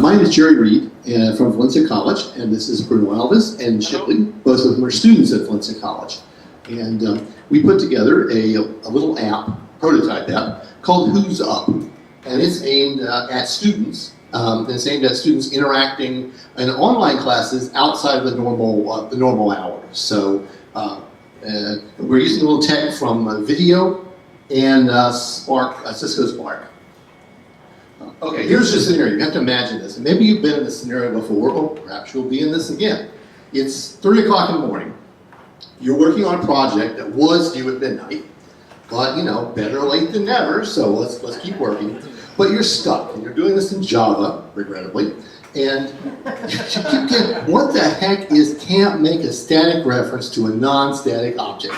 My name is Jerry Reed from Valencia College, and this is Bruno Alves and Shibli, both of them are students at Valencia College. And we put together a little app, prototype app, called Who's Up. And it's aimed at students. It's aimed at students interacting in online classes outside of the normal hours. So we're using a little tech from video and Cisco Spark. Okay, here's the scenario. You have to imagine this. And maybe you've been in this scenario before, or perhaps you'll be in this again. It's 3 o'clock in the morning. You're working on a project that was due at midnight, but you know, better late than never, so let's keep working. But you're stuck, and you're doing this in Java, regrettably, and what the heck is can't make a static reference to a non-static object?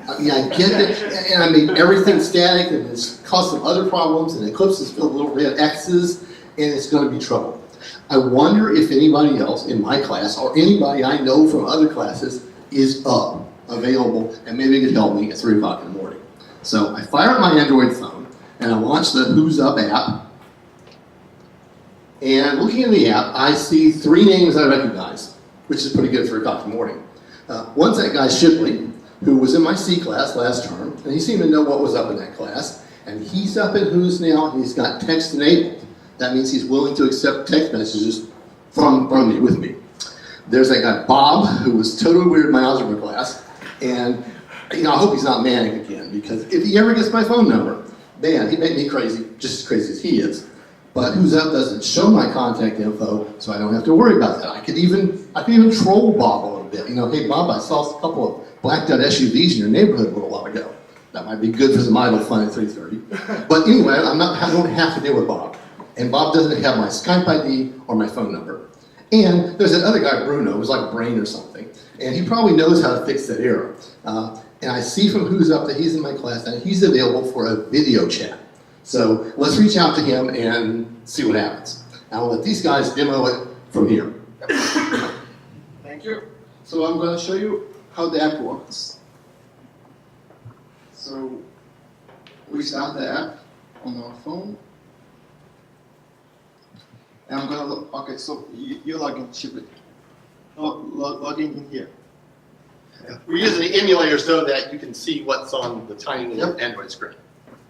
I mean, I get that, and I made everything static, and it's caused some other problems, and Eclipse has filled little red X's, and it's going to be trouble. I wonder if anybody else in my class, or anybody I know from other classes, is up, available, and maybe could help me at 3 o'clock in the morning. So I fire up my Android phone, and I launch the Who's Up app, and looking in the app, I see 3 names I recognize, which is pretty good for 3 o'clock in the morning. One's that guy Shibli, who was in my C class last term, and he seemed to know what was up in that class, and he's up in Who's now, and he's got text enabled. That means he's willing to accept text messages from me, with me. There's that guy Bob, who was totally weird in my algebra class, and you know, I hope he's not manic again, because if he ever gets my phone number, man, he'd make me crazy, just as crazy as he is. But Who's Up doesn't show my contact info, so I don't have to worry about that. I could even troll Bob a little bit. You know, hey Bob, I saw a couple of blacked out SUVs in your neighborhood a little while ago. That might be good for some idle fun at 3:30. But anyway, I don't have to deal with Bob. And Bob doesn't have my Skype ID or my phone number. And there's that other guy, Bruno, who's like Brain or something. And he probably knows how to fix that error. And I see from Who's Up that he's in my class and he's available for a video chat. So let's reach out to him and see what happens. I'll let these guys demo it from here. Thank you. So I'm going to show you how the app works. So we start the app on our phone. And I'm going to look, okay, so you log in, Shibli. Logging in here. We're using the emulator so that you can see what's on the tiny little Android screen.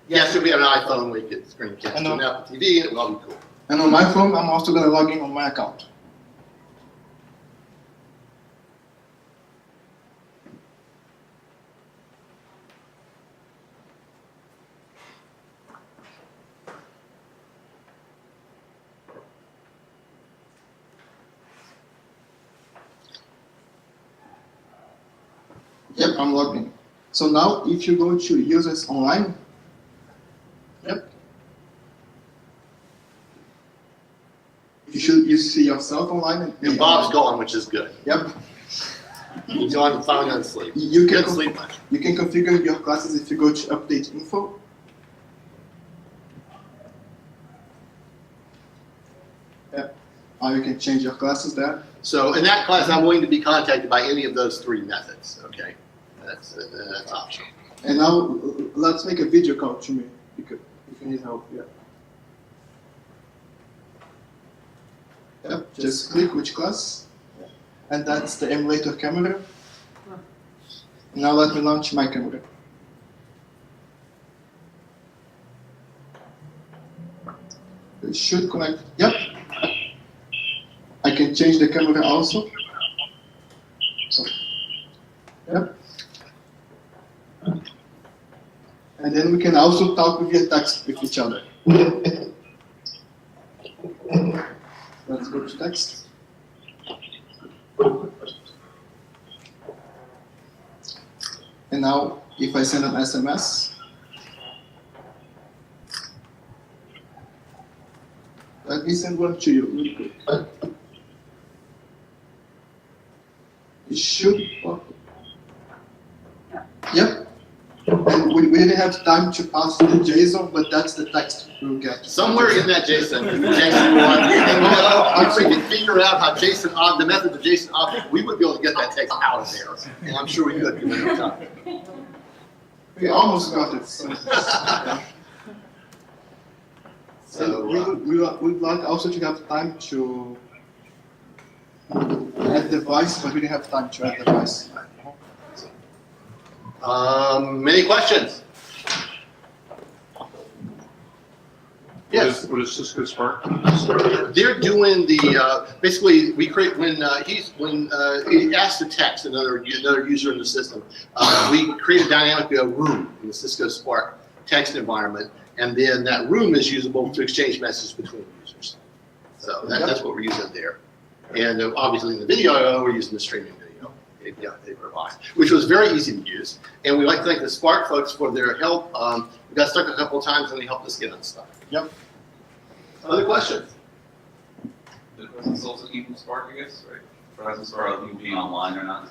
Yeah, so we have an iPhone where you get the screen capture to an Apple TV and it will all be cool. And on my phone, I'm also going to log in on my account. Yep, I'm logged in. So now, if you go to users online, yep, you see yourself online. And Bob's gone, which is good. Yep. He's on finally on sleep. You can sleep much. You can configure your classes if you go to update info. Yep. You can change your classes there. So in that class, I'm willing to be contacted by any of those 3 methods. Okay, that's optional. And now let's make a video call to me if you need help. Yeah. Yep. Just click which class, and that's the emulator camera. Now let me launch my camera. It should connect. Yep. I can change the camera also. So, yep. And then we can also talk via text with each other. Let's go to text. And now, if I send an SMS, let me send one to you really quick. It should work. Yep. And we didn't have time to pass the JSON, but that's the text we'll get. Somewhere in that JSON, if we can figure out how JSON, the method of JSON object, we would be able to get that text out of there. And I'm sure we could give it time. We almost got it. So. So we'd like also to have time to add device, but we didn't have time to add device. many questions? Yes. What is Cisco Spark? They're doing the basically we create when he asks to text another user in the system, we create a dynamic room in the Cisco Spark text environment, and then that room is usable to exchange messages between users. So that's what we're using there, and obviously in the video we're using the streaming video API they provide, which was very easy to use, and we'd like to thank the Spark folks for their help. We got stuck a couple of times and they helped us get unstuck. Yep. Other questions? The questions also keep Spark, I guess, right? For instance, or you being online or not?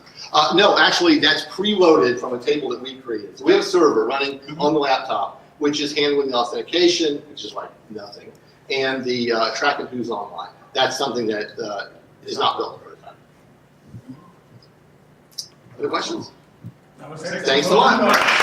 No, actually, that's preloaded from a table that we created. So we have a server running on the laptop, which is handling the authentication, which is like nothing, and the tracking who's online. That's something that is not built in prototype. Other questions? Thanks a lot.